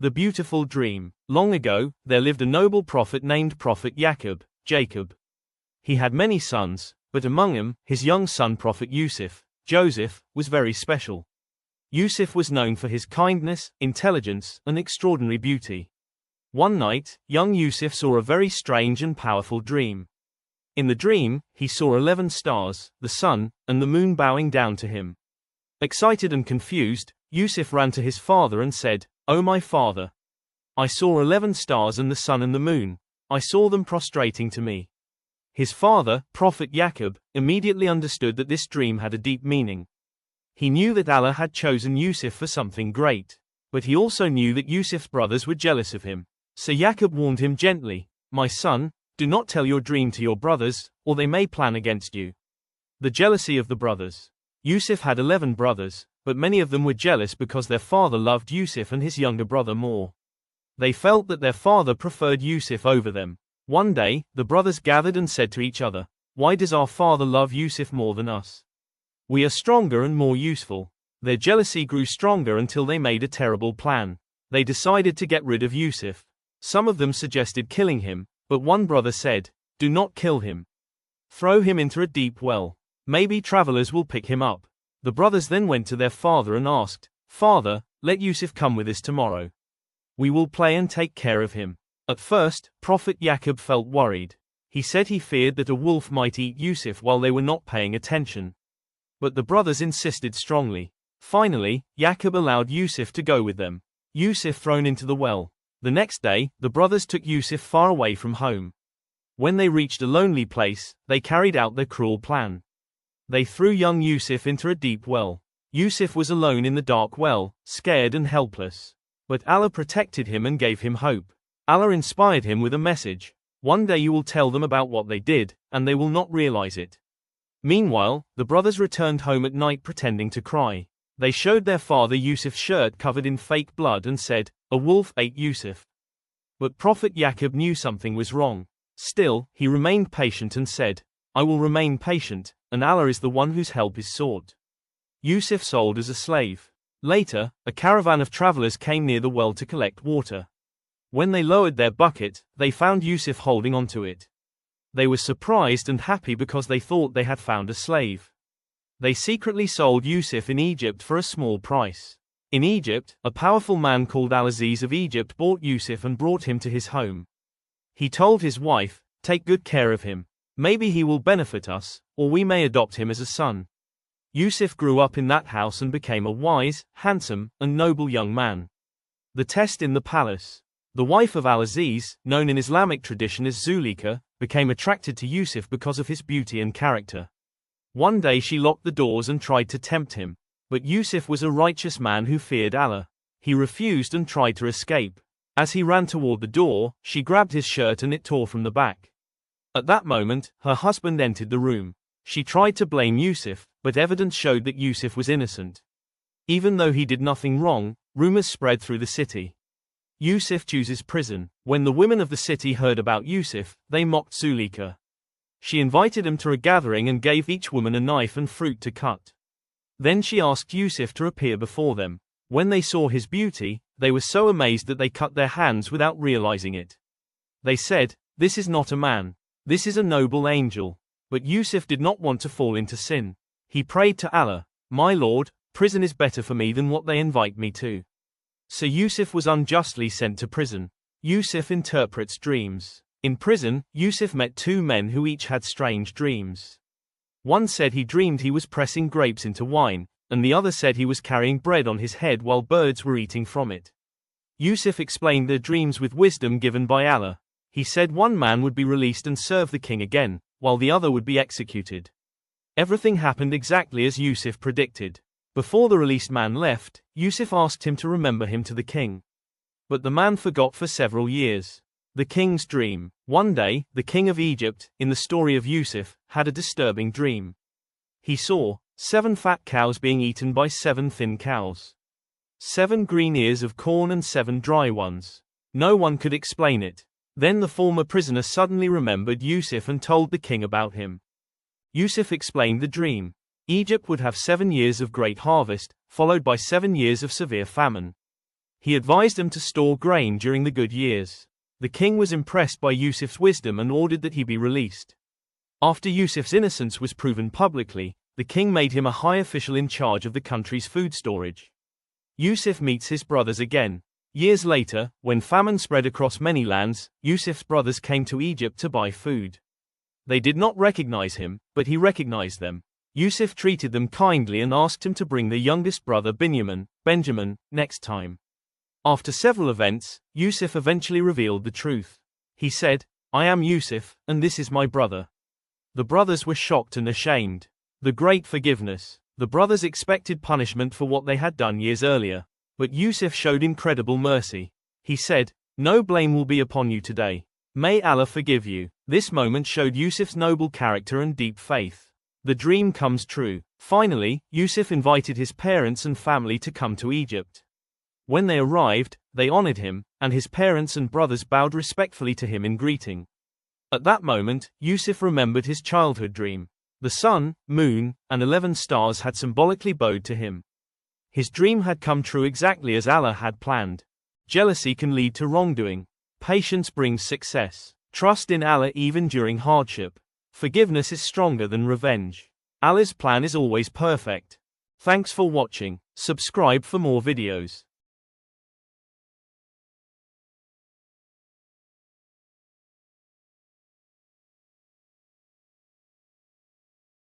The beautiful dream. Long ago, there lived a noble prophet named Prophet Jacob. He had many sons, but among them, his young son Prophet Yusuf, Joseph, was very special. Yusuf was known for his kindness, intelligence, and extraordinary beauty. One night, young Yusuf saw a very strange and powerful dream. In the dream, he saw 11 stars, the sun, and the moon bowing down to him. Excited and confused, Yusuf ran to his father and said, "Oh my father! I saw 11 stars and the sun and the moon. I saw them prostrating to me." His father, Prophet Yusuf, immediately understood that this dream had a deep meaning. He knew that Allah had chosen Yusuf for something great, but he also knew that Yusuf's brothers were jealous of him. So Yusuf warned him gently, "My son, do not tell your dream to your brothers, or they may plan against you." The jealousy of the brothers. Yusuf had 11 brothers, but many of them were jealous because their father loved Yusuf and his younger brother more. They felt that their father preferred Yusuf over them. One day, the brothers gathered and said to each other, "Why does our father love Yusuf more than us? We are stronger and more useful." Their jealousy grew stronger until they made a terrible plan. They decided to get rid of Yusuf. Some of them suggested killing him, but one brother said, "Do not kill him. Throw him into a deep well. Maybe travelers will pick him up." The brothers then went to their father and asked, "Father, let Yusuf come with us tomorrow. We will play and take care of him." At first, Prophet Yusuf felt worried. He said he feared that a wolf might eat Yusuf while they were not paying attention. But the brothers insisted strongly. Finally, Yusuf allowed Yusuf to go with them. Yusuf thrown into the well. The next day, the brothers took Yusuf far away from home. When they reached a lonely place, they carried out their cruel plan. They threw young Yusuf into a deep well. Yusuf was alone in the dark well, scared and helpless. But Allah protected him and gave him hope. Allah inspired him with a message. One day you will tell them about what they did, and they will not realize it. Meanwhile, the brothers returned home at night pretending to cry. They showed their father Yusuf's shirt covered in fake blood and said, "A wolf ate Yusuf." But Prophet Yusuf knew something was wrong. Still, he remained patient and said, "I will remain patient, and Allah is the one whose help is sought." Yusuf sold as a slave. Later, a caravan of travelers came near the well to collect water. When they lowered their bucket, they found Yusuf holding onto it. They were surprised and happy because they thought they had found a slave. They secretly sold Yusuf in Egypt for a small price. In Egypt, a powerful man called Al-Aziz of Egypt bought Yusuf and brought him to his home. He told his wife, "Take good care of him. Maybe he will benefit us, or we may adopt him as a son." Yusuf grew up in that house and became a wise, handsome, and noble young man. The test in the palace. The wife of Al-Aziz, known in Islamic tradition as Zulika, became attracted to Yusuf because of his beauty and character. One day she locked the doors and tried to tempt him. But Yusuf was a righteous man who feared Allah. He refused and tried to escape. As he ran toward the door, she grabbed his shirt and it tore from the back. At that moment, her husband entered the room. She tried to blame Yusuf, but evidence showed that Yusuf was innocent. Even though he did nothing wrong, rumors spread through the city. Yusuf chooses prison. When the women of the city heard about Yusuf, they mocked Zulika. She invited them to a gathering and gave each woman a knife and fruit to cut. Then she asked Yusuf to appear before them. When they saw his beauty, they were so amazed that they cut their hands without realizing it. They said, "This is not a man. This is a noble angel." But Yusuf did not want to fall into sin. He prayed to Allah, "My Lord, prison is better for me than what they invite me to." So Yusuf was unjustly sent to prison. Yusuf interprets dreams. In prison, Yusuf met two men who each had strange dreams. One said he dreamed he was pressing grapes into wine, and the other said he was carrying bread on his head while birds were eating from it. Yusuf explained their dreams with wisdom given by Allah. He said one man would be released and serve the king again, while the other would be executed. Everything happened exactly as Yusuf predicted. Before the released man left, Yusuf asked him to remember him to the king. But the man forgot for several years. The king's dream. One day, the king of Egypt, in the story of Yusuf, had a disturbing dream. He saw 7 fat cows being eaten by 7 thin cows. 7 green ears of corn and 7 dry ones. No one could explain it. Then the former prisoner suddenly remembered Yusuf and told the king about him. Yusuf explained the dream. Egypt would have 7 years of great harvest, followed by 7 years of severe famine. He advised them to store grain during the good years. The king was impressed by Yusuf's wisdom and ordered that he be released. After Yusuf's innocence was proven publicly, the king made him a high official in charge of the country's food storage. Yusuf meets his brothers again. Years later, when famine spread across many lands, Yusuf's brothers came to Egypt to buy food. They did not recognize him, but he recognized them. Yusuf treated them kindly and asked him to bring their youngest brother Benjamin, next time. After several events, Yusuf eventually revealed the truth. He said, "I am Yusuf, and this is my brother." The brothers were shocked and ashamed. The great forgiveness. The brothers expected punishment for what they had done years earlier. But Yusuf showed incredible mercy. He said, "No blame will be upon you today. May Allah forgive you." This moment showed Yusuf's noble character and deep faith. The dream comes true. Finally, Yusuf invited his parents and family to come to Egypt. When they arrived, they honored him, and his parents and brothers bowed respectfully to him in greeting. At that moment, Yusuf remembered his childhood dream. The sun, moon, and 11 stars had symbolically bowed to him. His dream had come true exactly as Allah had planned. Jealousy can lead to wrongdoing. Patience brings success. Trust in Allah even during hardship. Forgiveness is stronger than revenge. Allah's plan is always perfect. Thanks for watching. Subscribe for more videos.